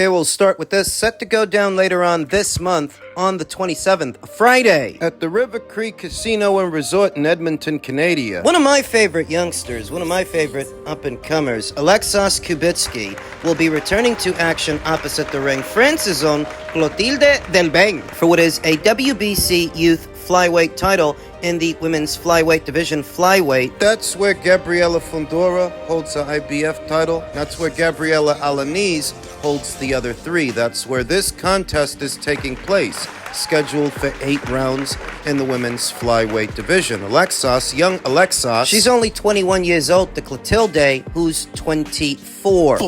Okay, we'll start with this. Set to go down later on this month, on the 27th, Friday, at the River Creek Casino and Resort in Edmonton, Canada. One of my favorite youngsters, one of my favorite up-and-comers, Alexis Kubitzki, will be returning to action opposite the ring, France's own Clotilde Delbene, for what is a WBC Youth Flyweight title in the women's flyweight division, flyweight. That's where Gabriela Fundora holds the IBF title. That's where Gabriela Alaniz holds the other three. That's where this contest is taking place, scheduled for 8 rounds in the women's flyweight division. Alexis, young Alexis, she's only 21 years old, to Clotilde, who's 24.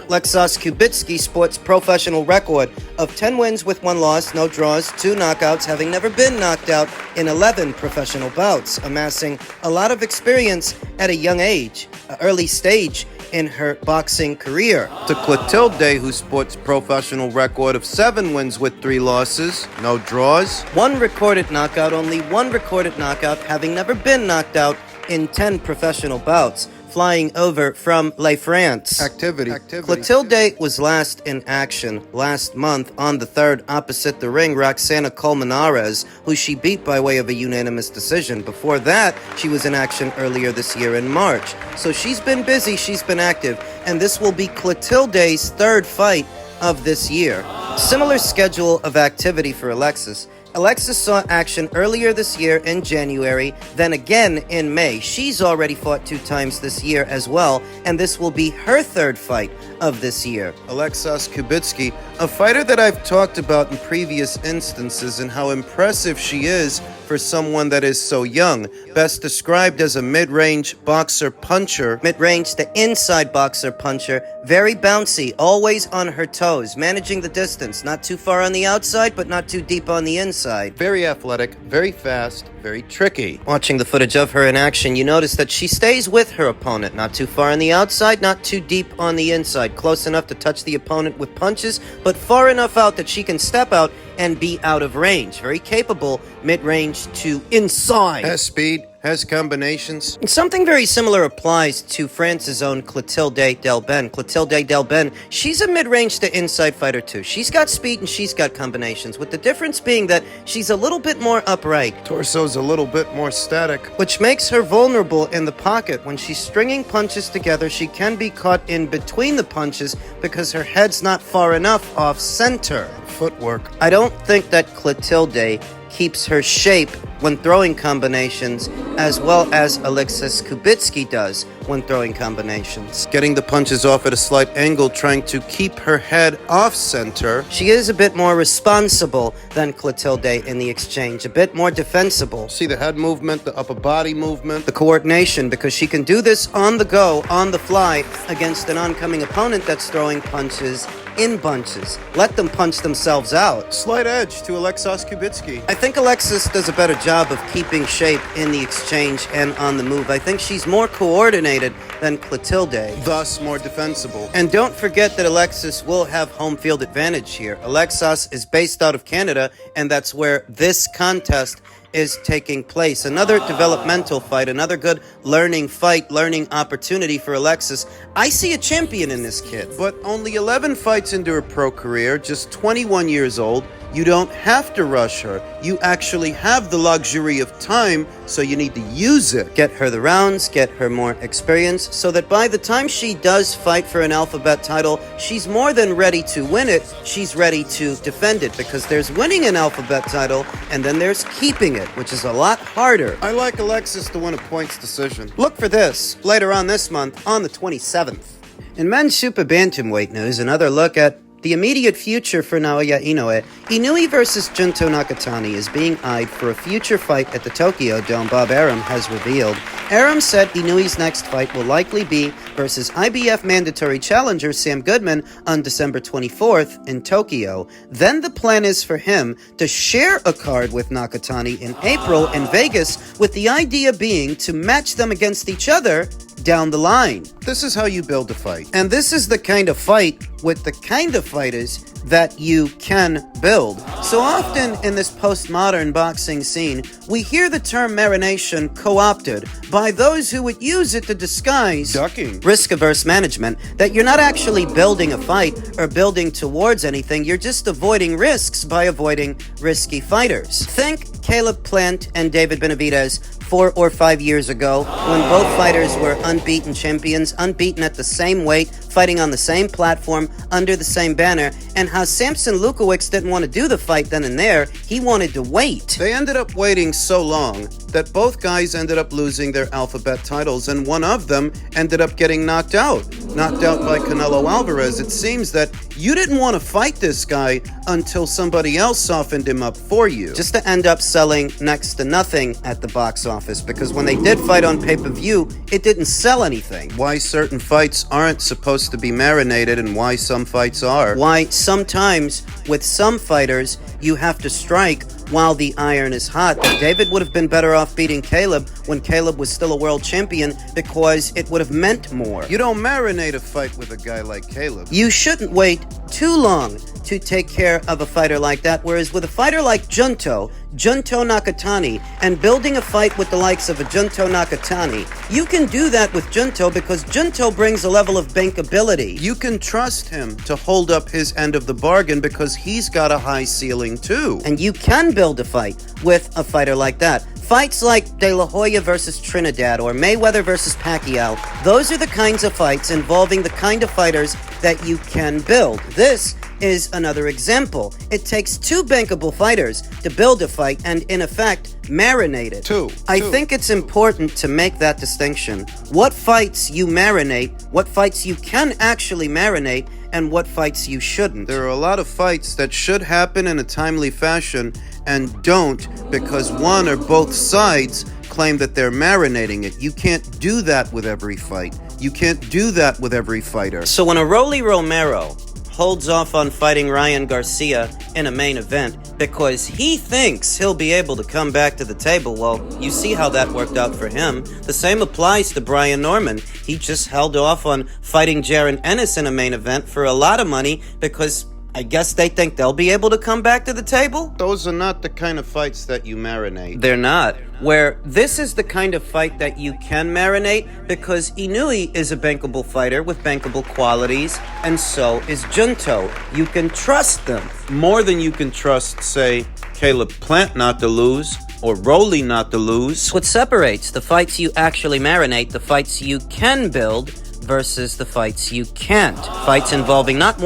Alexis Kubitzki sports professional record of 10 wins with 1 loss, no draws, 2 knockouts, having never been knocked out in 11 professional bouts, amassing a lot of experience at a young age, an early stage in her boxing career. To Clotilde, who sports professional record of 7 wins with 3 losses, no draws, 1 recorded knockout, only 1 recorded knockout, having never been knocked out in 10 professional bouts, flying over from La France. Activity. Clotilde was last in action last month on the 3rd opposite the ring, Roxana Colmenares, who she beat by way of a unanimous decision. Before that, she was in action earlier this year in March. So she's been busy, she's been active, and this will be Clotilde's 3rd fight of this year. Similar schedule of activity for Alexis. Alexis saw action earlier this year in January, then again in May. She's already fought 2 times this year as well, and this will be her 3rd fight of this year. Alexis Kubitzki, a fighter that I've talked about in previous instances and how impressive she is for someone that is so young. Best described as a mid-range boxer puncher. Mid-range to inside boxer puncher. Very bouncy, always on her toes, managing the distance. Not too far on the outside, but not too deep on the inside. Very athletic, very fast, very tricky. Watching the footage of her in action, you notice that she stays with her opponent. Not too far on the outside, not too deep on the inside. Close enough to touch the opponent with punches, but far enough out that she can step out and be out of range. Very capable, mid-range to inside. Has speed, has combinations. And something very similar applies to France's own Clotilde Delbene. Clotilde Delbene, she's a mid-range to inside fighter too. She's got speed and she's got combinations, with the difference being that she's a little bit more upright. Torso's a little bit more static, which makes her vulnerable in the pocket. When she's stringing punches together, she can be caught in between the punches because her head's not far enough off center. Footwork. I don't think that Clotilde keeps her shape when throwing combinations as well as Alexis Kubitzki does when throwing combinations. Getting the punches off at a slight angle, trying to keep her head off center. She is a bit more responsible than Clotilde in the exchange, a bit more defensible. See the head movement, the upper body movement, the coordination, because she can do this on the go, on the fly, against an oncoming opponent that's throwing punches in bunches. Let them punch themselves out. Slight edge to Alexis Kubitzki. I think Alexis does a better job of keeping shape in the exchange and on the move. I think she's more coordinated than Clotilde, thus more defensible. And don't forget that Alexis will have home field advantage here. Alexis is based out of Canada, and that's where this contest is taking place. Another developmental fight, another good learning fight, learning opportunity for Alexis. I see a champion in this kid. But only 11 fights into her pro career, just 21 years old. You don't have to rush her. You actually have the luxury of time, so you need to use it. Get her the rounds, get her more experience, so that by the time she does fight for an alphabet title, she's more than ready to win it. She's ready to defend it, because there's winning an alphabet title, and then there's keeping it, which is a lot harder. I like Alexis to win a points decision. Look for this later on this month on the 27th. In men's super bantamweight news, another look at the immediate future for Naoya Inoue. Inoue versus Junto Nakatani is being eyed for a future fight at the Tokyo Dome, Bob Arum has revealed. Arum said Inoue's next fight will likely be versus IBF mandatory challenger Sam Goodman on December 24th in Tokyo. Then the plan is for him to share a card with Nakatani in April in Vegas, with the idea being to match them against each other down the line. This is how you build a fight. And this is the kind of fight with the kind of fighters that you can build. So often in this postmodern boxing scene, we hear the term marination co-opted by those who would use it to disguise ducking, risk-averse management, that you're not actually building a fight or building towards anything, you're just avoiding risks by avoiding risky fighters. Think Caleb Plant and David Benavidez 4 or 5 years ago, when both fighters were unbeaten champions, unbeaten at the same weight, fighting on the same platform, under the same banner, and how Samson Lukowicz didn't want to do the fight then and there, he wanted to wait. They ended up waiting so long that both guys ended up losing their alphabet titles, and one of them ended up getting knocked out by Canelo Alvarez. It seems that you didn't want to fight this guy until somebody else softened him up for you. Just to end up selling next to nothing at the box office, because when they did fight on pay-per-view, it didn't sell anything. Why certain fights aren't supposed to be marinated and why some fights are. Why sometimes with some fighters you have to strike while the iron is hot. David would have been better off beating Caleb when Caleb was still a world champion because it would have meant more. You don't marinate a fight with a guy like Caleb. You shouldn't wait too long to take care of a fighter like that, whereas with a fighter like Junto Nakatani, and building a fight with the likes of a Junto Nakatani, you can do that with Junto because Junto brings a level of bankability. You can trust him to hold up his end of the bargain because he's got a high ceiling too. And you can build a fight with a fighter like that. Fights like De La Hoya versus Trinidad or Mayweather versus Pacquiao, those are the kinds of fights involving the kind of fighters that you can build. This is another example. It takes two bankable fighters to build a fight and, in effect, marinate it. I think it's important to make that distinction. What fights you marinate, what fights you can actually marinate, and what fights you shouldn't. There are a lot of fights that should happen in a timely fashion and don't because one or both sides claim that they're marinating it. You can't do that with every fight. You can't do that with every fighter. So when a Rolly Romero holds off on fighting Ryan Garcia in a main event because he thinks he'll be able to come back to the table, well, you see how that worked out for him. The same applies to Brian Norman. He just held off on fighting Jaron Ennis in a main event for a lot of money because I guess they think they'll be able to come back to the table? Those are not the kind of fights that you marinate. They're not. Where this is the kind of fight that you can marinate because Inoue is a bankable fighter with bankable qualities, and so is Junto. You can trust them. More than you can trust, say, Caleb Plant not to lose or Rolly not to lose. What separates the fights you actually marinate, the fights you can build, versus the fights you can't. Fights involving not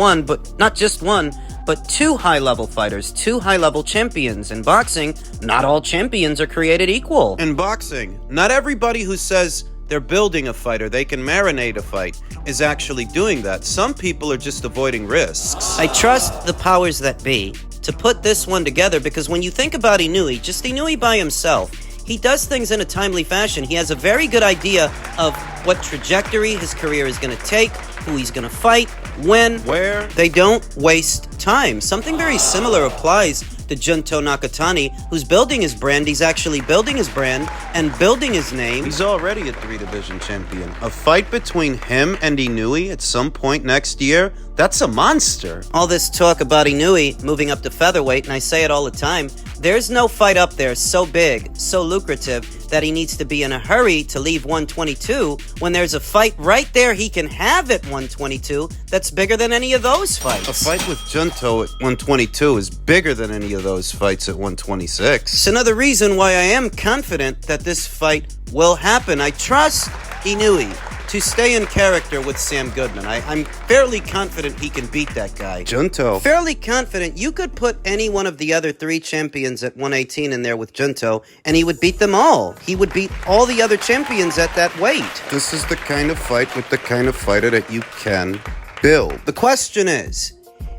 just one, but two high-level fighters, two high-level champions. In boxing, not all champions are created equal. In boxing, not everybody who says they're building a fight or they can marinate a fight is actually doing that. Some people are just avoiding risks. I trust the powers that be to put this one together because when you think about Inoue, just Inoue by himself, he does things in a timely fashion. He has a very good idea of what trajectory his career is going to take, who he's going to fight, when, where. They don't waste time. Something very similar applies to Junto Nakatani, who's building his brand. He's actually building his brand and building his name. He's already a 3-division champion. A fight between him and Inoue at some point next year, that's a monster. All this talk about Inoue moving up to featherweight, and I say it all the time, there's no fight up there so big, so lucrative, that he needs to be in a hurry to leave 122 when there's a fight right there he can have at 122 that's bigger than any of those fights. A fight with Junto at 122 is bigger than any of those fights at 126. It's another reason why I am confident that this fight will happen. I trust Inoue to stay in character with Sam Goodman. I'm fairly confident he can beat that guy. Junto. Fairly confident you could put any one of the other three champions at 118 in there with Junto, and he would beat them all. He would beat all the other champions at that weight. This is the kind of fight with the kind of fighter that you can build. The question is,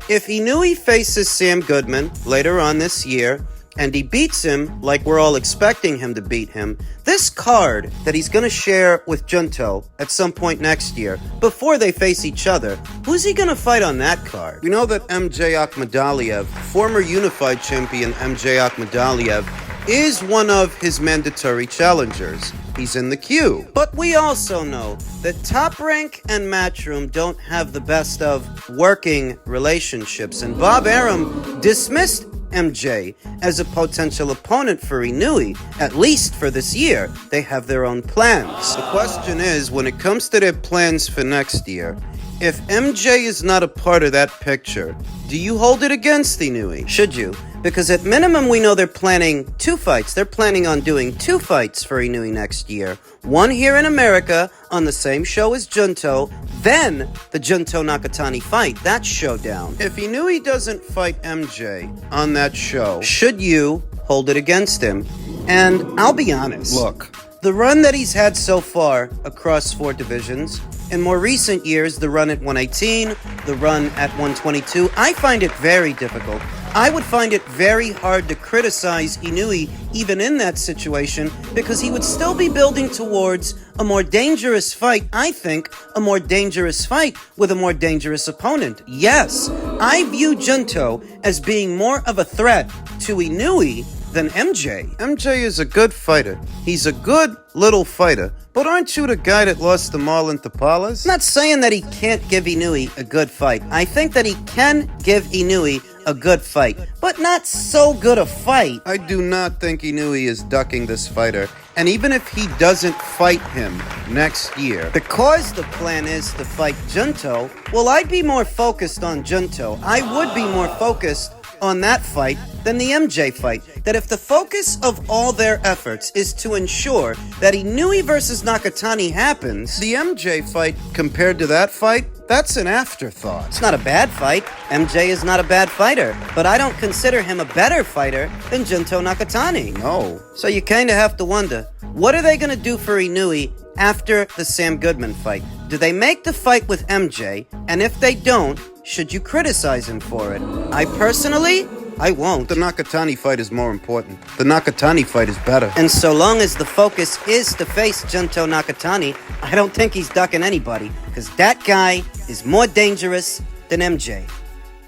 if Inoue faces Sam Goodman later on this year, and he beats him like we're all expecting him to beat him, this card that he's going to share with Junto at some point next year, before they face each other, who's he going to fight on that card? We know that MJ Akhmadaliev, former unified champion MJ Akhmadaliev, is one of his mandatory challengers. he's in the queue. But we also know that Top Rank and Matchroom don't have the best of working relationships, and Bob Arum dismissed MJ as a potential opponent for Inoue, at least for this year. They have their own plans. The question is, when it comes to their plans for next year, if MJ is not a part of that picture, do you hold it against Inoue? Should you? Because at minimum, we know they're planning 2 fights. They're planning on doing 2 fights for Inoue next year. One here in America on the same show as Junto, then the Junto Nakatani fight. That's showdown. If Inoue doesn't fight MJ on that show, Should you hold it against him? And I'll be honest. look, The run that he's had so far across 4 divisions, in more recent years, the run at 118, the run at 122, I find it very difficult. I would find it very hard to criticize Inoue even in that situation because he would still be building towards a more dangerous fight. I think a more dangerous fight with a more dangerous opponent. Yes, I view Junto as being more of a threat to Inoue than MJ. MJ is a good fighter. He's a good little fighter. But aren't you the guy that lost to Marlon Tapalas? I'm not saying that he can't give Inoue a good fight. I think that he can give Inoue a good fight, but not so good a fight. I do not think Inoue is ducking this fighter. And even if he doesn't fight him next year, Because the plan is to fight Junto, well, I'd be more focused on Junto. I would be more focused on that fight than the MJ fight. That if the focus of all their efforts is to ensure that Inoue versus Nakatani happens, the MJ fight compared to that fight, that's an afterthought. it's not a bad fight. MJ is not a bad fighter, but I don't consider him a better fighter than Junto Nakatani. No. So you kind of have to wonder, what are they going to do for Inoue after the Sam Goodman fight? Do they make the fight with MJ? And if they don't, should you criticize him for it? I personally, I won't. The Nakatani fight is more important. The Nakatani fight is better. And so long as the focus is to face Junto Nakatani, I don't think he's ducking anybody, because that guy is more dangerous than MJ.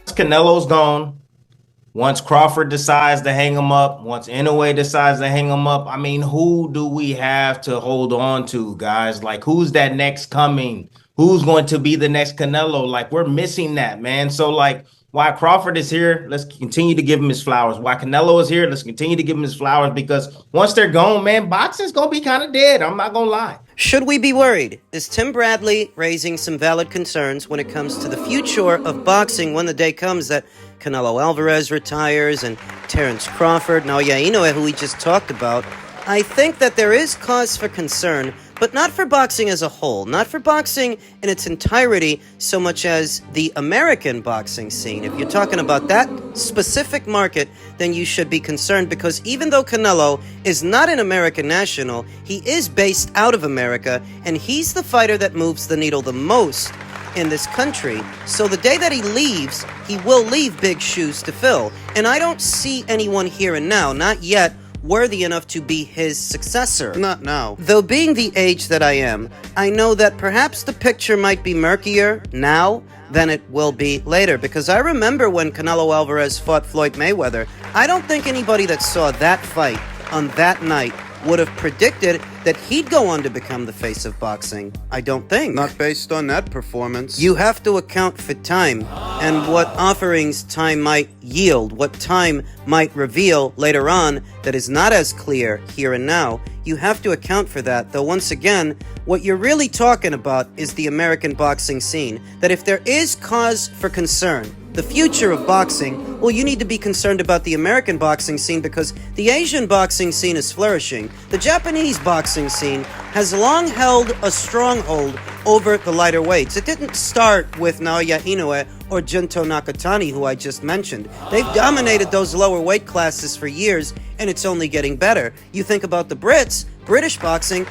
Once Canelo's gone, once Crawford decides to hang him up, once Inoue decides to hang him up, I mean, who do we have to hold on to, guys? Like, who's that next coming? Who's going to be the next Canelo? Like, we're missing that, man. So, like, while Crawford is here, let's continue to give him his flowers. While Canelo is here, let's continue to give him his flowers, because once they're gone, man, boxing's going to be kind of dead. I'm not going to lie. Should we be worried? Is Tim Bradley raising some valid concerns when it comes to the future of boxing when the day comes that Canelo Alvarez retires and Terence Crawford, Naoya Inoue, who we just talked about? I think that there is cause for concern, but not for boxing as a whole, not for boxing in its entirety so much as the American boxing scene. If you're talking about that specific market, then you should be concerned, because even though Canelo is not an American national, he is based out of America, and he's the fighter that moves the needle the most in this country. So the day that he leaves, he will leave big shoes to fill. And I don't see anyone here and now, not yet, worthy enough to be his successor. Not now. Though being the age that I am, I know that perhaps the picture might be murkier now than it will be later, because I remember when Canelo Alvarez fought Floyd Mayweather, I don't think anybody that saw that fight on that night would have predicted that he'd go on to become the face of boxing. I don't think. Not based on that performance. You have to account for time and what offerings time might yield, what time might reveal later on that is not as clear here and now. You have to account for that, though once again, what you're really talking about is the American boxing scene. That if there is cause for concern, the future of boxing, well, you need to be concerned about the American boxing scene, because the Asian boxing scene is flourishing. The Japanese boxing scene has long held a stronghold over the lighter weights. It didn't start with Naoya Inoue or Junto Nakatani, who I just mentioned. They've dominated those lower weight classes for years, and it's only getting better. You think about the Brits, British boxing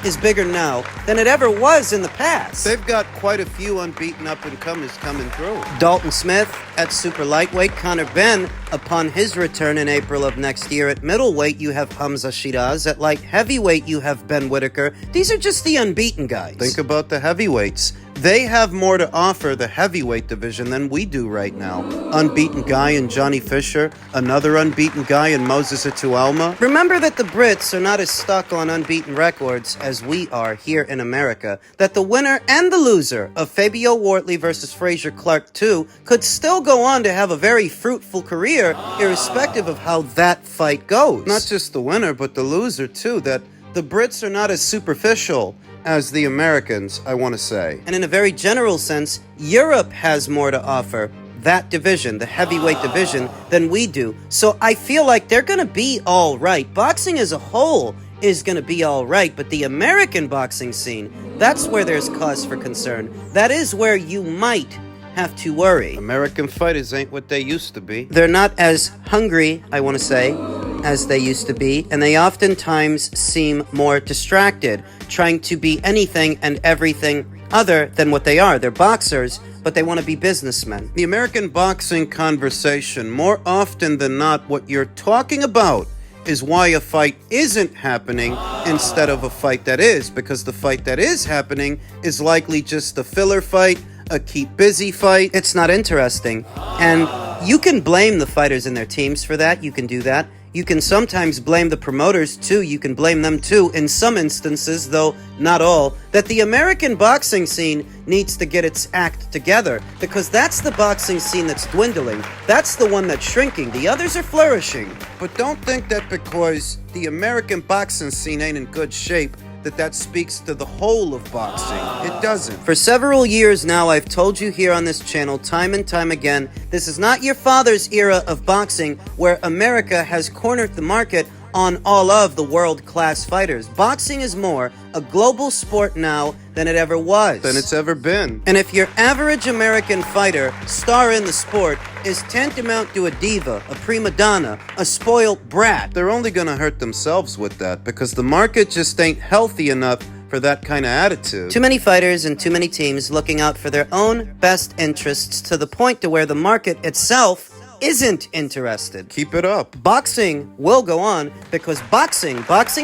is bigger now than it ever was in the past. They've got quite a few unbeaten up-and-comers coming through. Dalton Smith at super lightweight, Conor Benn upon his return in April of next year. At middleweight, you have Hamza Shiraz. At light heavyweight, you have Ben Whitaker. These are just the unbeaten guys. Think about the heavyweights. They have more to offer the heavyweight division than we do right now. Unbeaten guy in Johnny Fisher, another unbeaten guy in Moses Ituelma. Remember that the Brits are not as stuck on unbeaten records as we are here in America, that the winner and the loser of Fabio Wortley versus Frazier Clark 2 could still go on to have a very fruitful career, irrespective of how that fight goes. Not just the winner, but the loser too, that the Brits are not as superficial as the Americans, I want to say. And in a very general sense, Europe has more to offer that division, the heavyweight division, than we do. So I feel like they're going to be all right. Boxing as a whole is going to be all right, but the American boxing scene, that's where there's cause for concern. That is where you might have to worry. American fighters ain't what they used to be. They're not as hungry, I want to say, as they used to be, and they oftentimes seem more distracted, trying to be anything and everything other than what they are. They're boxers, but they want to be businessmen. The American boxing conversation, more often than not, what you're talking about is why a fight isn't happening instead of a fight that is, because the fight that is happening is likely just a filler fight, a keep busy fight. It's not interesting. And you can blame the fighters and their teams for that. You can do that. You can sometimes blame the promoters too. You can blame them too in some instances, though not all, that the American boxing scene needs to get its act together, because that's the boxing scene that's dwindling. That's the one that's shrinking. The others are flourishing. But don't think that because the American boxing scene ain't in good shape, that speaks to the whole of boxing. It doesn't. For several years now, I've told you here on this channel time and time again, this is not your father's era of boxing where America has cornered the market on all of the world-class fighters. Boxing is more a global sport now than it ever was. Than it's ever been. And if your average American fighter, star in the sport, is tantamount to a diva, a prima donna, a spoiled brat, they're only gonna hurt themselves with that, because the market just ain't healthy enough for that kind of attitude. Too many fighters and too many teams looking out for their own best interests to the point to where the market itself isn't interested. Keep it up. Boxing will go on because boxing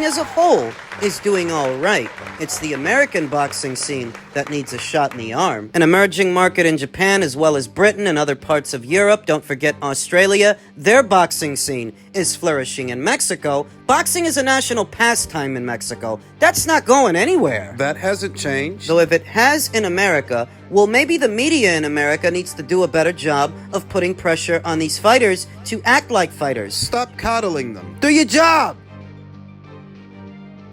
as a whole is doing all right. It's the American boxing scene that needs a shot in the arm. An emerging market in Japan as well as Britain and other parts of Europe. Don't forget Australia. Their boxing scene is flourishing. In Mexico, boxing is a national pastime in Mexico. That's not going anywhere. That hasn't changed. So if it has in America, well, maybe the media in America needs to do a better job of putting pressure on these fighters to act like fighters. Stop coddling them. Do your job!